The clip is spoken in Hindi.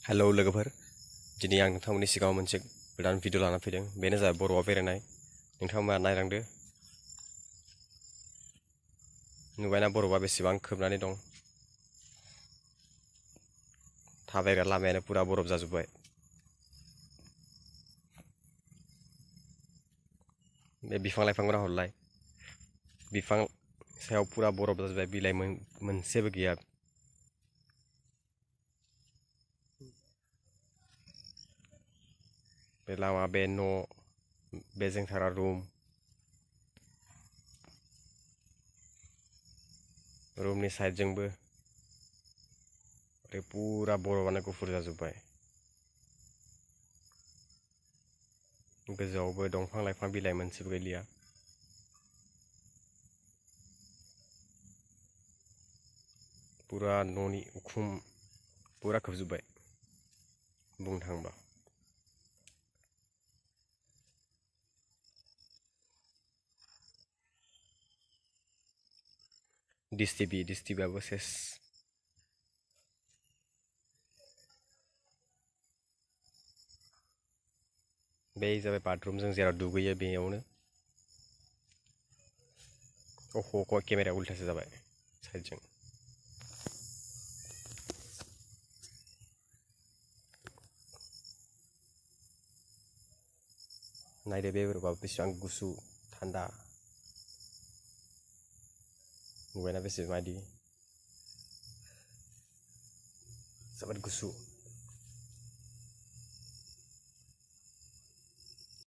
हेलौ लोगोफोर, दिनै आं नोंथांमोननि सिगाङाव मोनसे गोदान भिडिअ लाना फैदों। बेनो जाबाय बरफआव बेरायनाय। नोंथांमोना नायलांदो। नुबायना बरफआ बेसेबां खोबनानै दं। थाबायग्रा लामायानो पुरा बरफ जाजोब्बाय। बे बिफां लाइफांफोरा हरलाय, बिफां सायाव पुरा बरफ जाजोब्बाय, बिलाइ मोनसेबो गैया। बे लामा, बे न', बे जों थाग्रा रुमनि साइडजोंबो ओरै पुरा बरफआनो गुफुर जाजोब्बाय। गोजौआवबो दंफां लाइफां बिलाइ मोनसेबो गैलिया। पुरा न'नि उखुम पुरा खोबजोब्बाय बुंनो थाङोबा। Dish टिभिआबो cess. बे जाबाय बाथरुम, जों जेराव दुगैयो बेयावनो। अह केमेराया उल्थासो जाबाय साइडजों। नायदो बे बरफआ बेसेबां गुसु थान्दा। नुबायना बेसेबायदि जोबोद गुसु।